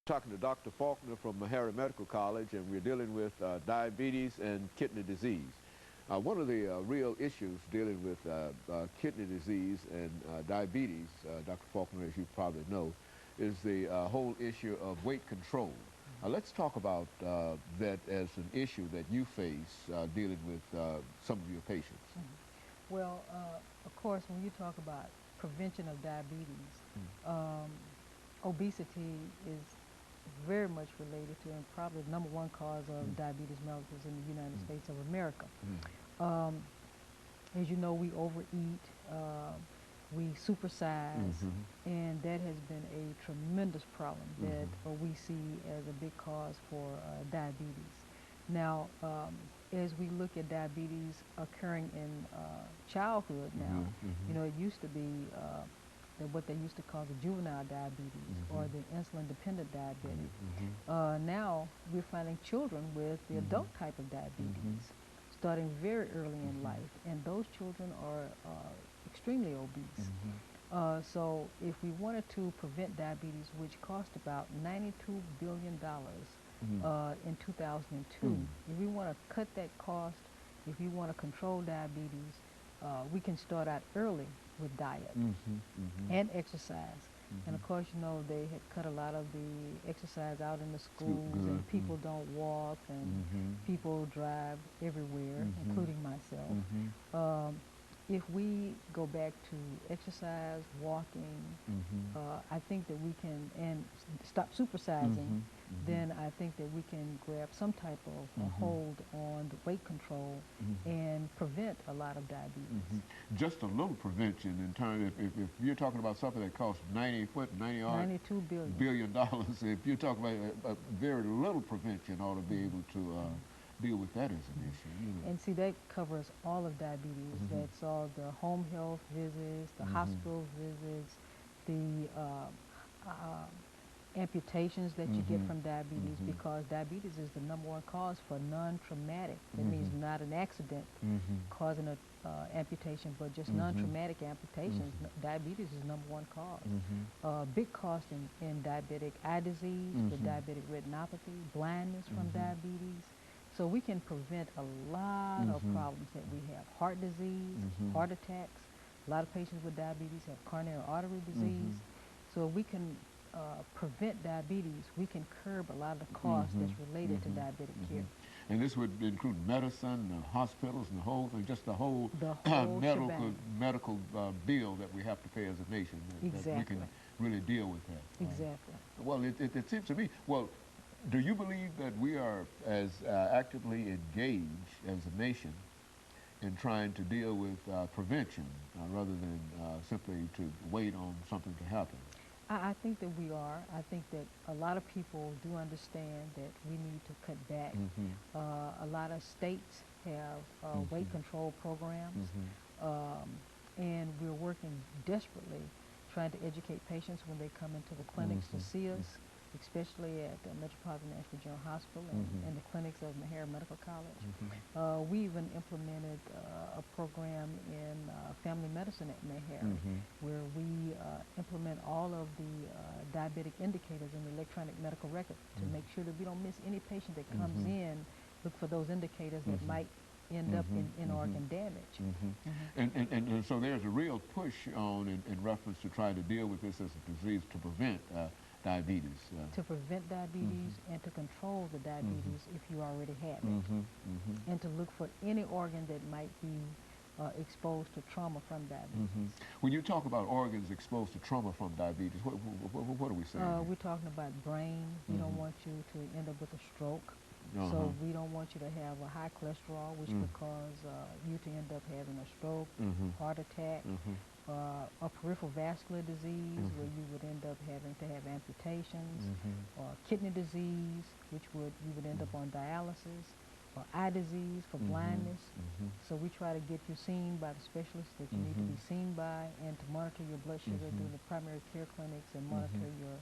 Talking to Dr. Faulkner from MFaulkner Medical College, and we're dealing with diabetes and kidney disease. One of the real issues dealing with kidney disease and diabetes, Dr. Faulkner, as you probably know, is the whole issue of weight control. Let's talk about that as an issue that you face dealing with some of your patients. Well, of course, when you talk about prevention of diabetes, obesity is very much related to and probably the number one cause of diabetes mellitus in the United States of America. As you know, we overeat, we supersize, and that has been a tremendous problem that we see as a big cause for diabetes. Now, as we look at diabetes occurring in childhood now, you know, it used to be what they used to call the juvenile diabetes or the insulin-dependent diabetic. Now we're finding children with the adult type of diabetes starting very early in life, and those children are extremely obese. So if we wanted to prevent diabetes, which cost about $92 billion in 2002, if we want to cut that cost, if we want to control diabetes, we can start out early with diet and exercise. And of course, you know, they had cut a lot of the exercise out in the schools, and people don't walk, and people drive everywhere, including myself. If we go back to exercise, walking, I think that we can, and stop supersizing, then I think that we can grab some type of hold on the weight control and prevent a lot of diabetes. Just a little prevention in terms, if you're talking about something that costs $92 billion, if you're talking about very little prevention ought to be able to deal with that as an issue. You know. And see, that covers all of diabetes. That's all the home health visits, the hospital visits, the amputations that you get from diabetes, because diabetes is the number one cause for non-traumatic. That means not an accident causing an amputation, but just non-traumatic amputations. Diabetes is number one cause. Big cost in diabetic eye disease, with diabetic retinopathy, blindness from diabetes. So we can prevent a lot of problems that we have. Heart disease, heart attacks. A lot of patients with diabetes have coronary artery disease. So we can prevent diabetes, we can curb a lot of the costs that's related to diabetic care. And this would include medicine, hospitals, and the whole thing, just the whole medical bill that we have to pay as a nation. That we can really deal with that. Exactly. Well, it seems to me, well, do you believe that we are as actively engaged as a nation in trying to deal with prevention rather than simply to wait on something to happen? I think that we are. I think that a lot of people do understand that we need to cut back. A lot of states have weight control programs, and we're working desperately trying to educate patients when they come into the clinics to see us, especially at the Metropolitan National General Hospital and the clinics of MFaulkner Medical College. We even implemented a program in family medicine at MFaulkner, where we implement all of the diabetic indicators in the electronic medical record to make sure that we don't miss any patient that comes in, look for those indicators that might end up in organ damage. And so there's a real push on in reference to trying to deal with this as a disease to prevent diabetes. To prevent diabetes and to control the diabetes if you already have it. And to look for any organ that might be exposed to trauma from diabetes. When you talk about organs exposed to trauma from diabetes, what are we saying? We're talking about brain. We don't want you to end up with a stroke. So we don't want you to have a high cholesterol, which could cause you to end up having a stroke, heart attack, a peripheral vascular disease where you would end up having to have amputations, or kidney disease, which you would end up on dialysis, or eye disease for blindness. So we try to get you seen by the specialists that you need to be seen by, and to monitor your blood sugar through the primary care clinics and monitor your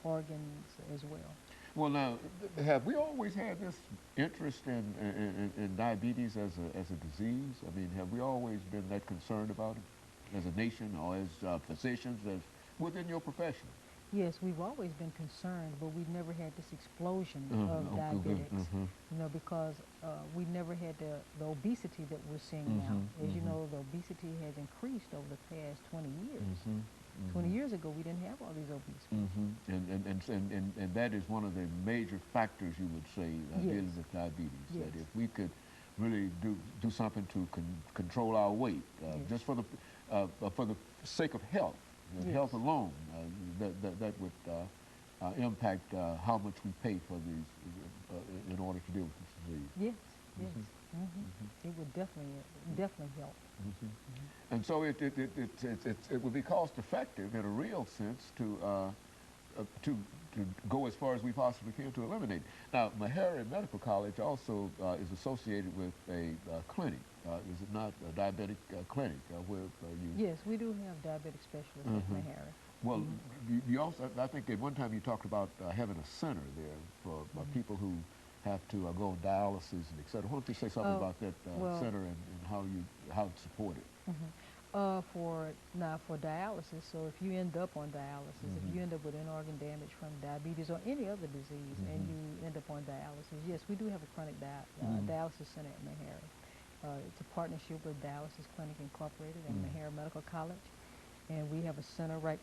organs as well. Well, now, have we always had this interest in diabetes as a disease? I mean, have we always been that concerned about it as a nation or as physicians, as within your profession? Yes, we've always been concerned, but we never had this explosion of Okay, good. diabetics, you know, because we never had the obesity that we're seeing now. As you know, the obesity has increased over the past 20 years. 20 years ago, we didn't have all these obese people. And that is one of the major factors, you would say, dealing with diabetes. Yes. That if we could really do something to control our weight, just for the sake of health, health alone, that would impact how much we pay for these in order to deal with this disease. Yes, yes. It would definitely help. And so it would be cost effective in a real sense to go as far as we possibly can to eliminate. Now, Meharry Medical College also is associated with a clinic. Is it not a diabetic clinic where you? Yes, we do have diabetic specialists at Meharry. Well, you also, I think at one time you talked about having a center there for people who have to go on dialysis and et cetera. Why don't you say something about that center and how it's supported? For dialysis, so if you end up on dialysis, if you end up with an organ damage from diabetes or any other disease and you end up on dialysis, yes, we do have a chronic dialysis center at Meharry. It's a partnership with Dialysis Clinic Incorporated and Meharry Medical College, and we have a center right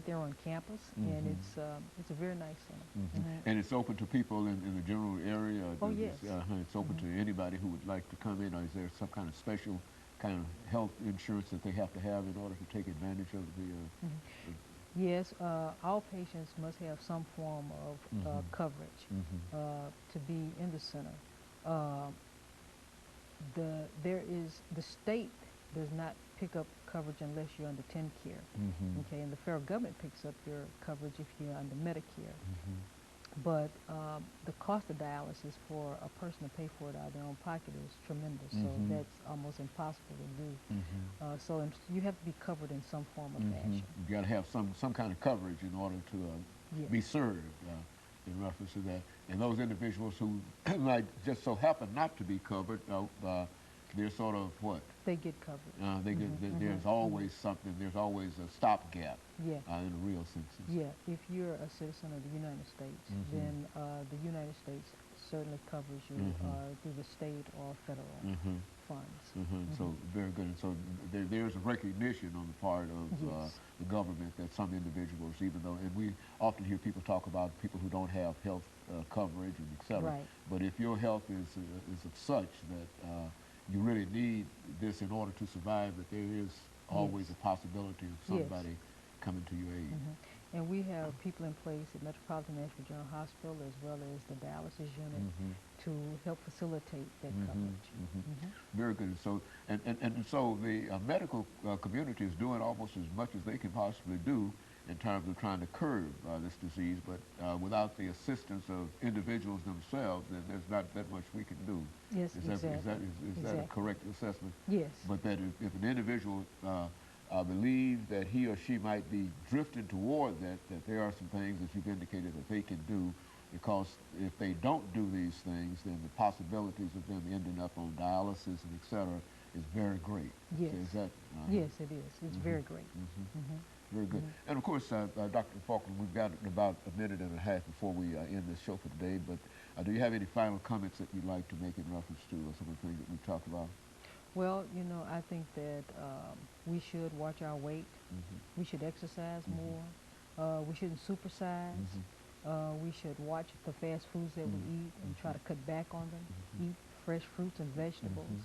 there on campus, and it's a very nice center. And it's open to people in the general area? Oh, yes. It's open to anybody who would like to come in, or is there some kind of special kind of health insurance that they have to have in order to take advantage of the... Yes, all patients must have some form of coverage to be in the center. The state does not pick up coverage unless you're under TennCare, okay, and the federal government picks up your coverage if you're under Medicare. But the cost of dialysis for a person to pay for it out of their own pocket is tremendous, so that's almost impossible to do. So you have to be covered in some form of fashion. You got to have some kind of coverage in order to be served in reference to that. And those individuals who might just so happen not to be covered, they're sort of what? They get covered. There's always something, there's always a stopgap in a real sense. Yeah, if you're a citizen of the United States, then the United States certainly covers you through the state or federal funds. So very good. And so there's a recognition on the part of the government that some individuals, even though, and we often hear people talk about people who don't have health coverage and et cetera. Right. But if your health is of such that you really need this in order to survive, that there is always a possibility of somebody coming to your aid. And we have people in place at Metropolitan Nashville General Hospital as well as the dialysis unit to help facilitate that coverage. Very good. So, and so the medical community is doing almost as much as they can possibly do in terms of trying to curb this disease, but without the assistance of individuals themselves, then there's not that much we can do. Yes, Is that a correct assessment? Yes. But that if an individual believes that he or she might be drifting toward that there are some things that you've indicated that they can do, because if they don't do these things, then the possibilities of them ending up on dialysis and et cetera is very great. Yes. So is that, yes, it is. It's very great. Very good. And of course, Dr. Faulkner, we've got about a minute and a half before we end this show for today, but do you have any final comments that you'd like to make in reference to some of the things that we've talked about? Well, you know, I think that we should watch our weight. We should exercise more. We shouldn't supersize. We should watch the fast foods that we eat and try to cut back on them. Eat fresh fruits and vegetables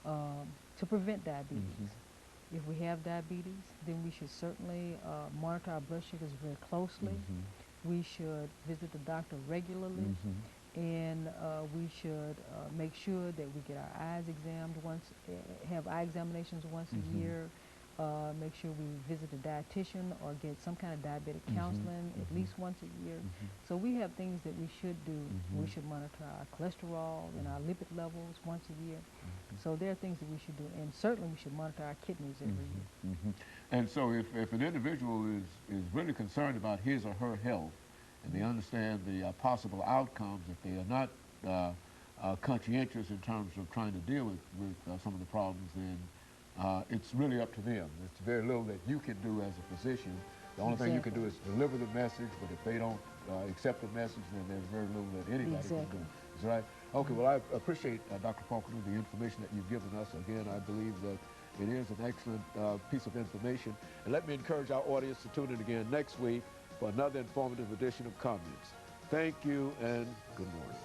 to prevent diabetes. If we have diabetes, then we should certainly monitor our blood sugars very closely. We should visit the doctor regularly, and we should make sure that we get our eyes examined have eye examinations once a year. Make sure we visit a dietitian or get some kind of diabetic counseling at least once a year. So we have things that we should do. We should monitor our cholesterol and our lipid levels once a year. So there are things that we should do, and certainly we should monitor our kidneys every year. And so if an individual is really concerned about his or her health, and they understand the possible outcomes, if they are not conscientious in terms of trying to deal with some of the problems, then it's really up to them. It's very little that you can do as a physician, The only thing you can do is deliver the message, but if they don't accept the message, then there's very little that anybody can do. That's right. Okay, well, I appreciate, Dr. Faulkner, the information that you've given us. Again, I believe that it is an excellent piece of information. And let me encourage our audience to tune in again next week for another informative edition of Comments. Thank you and good morning.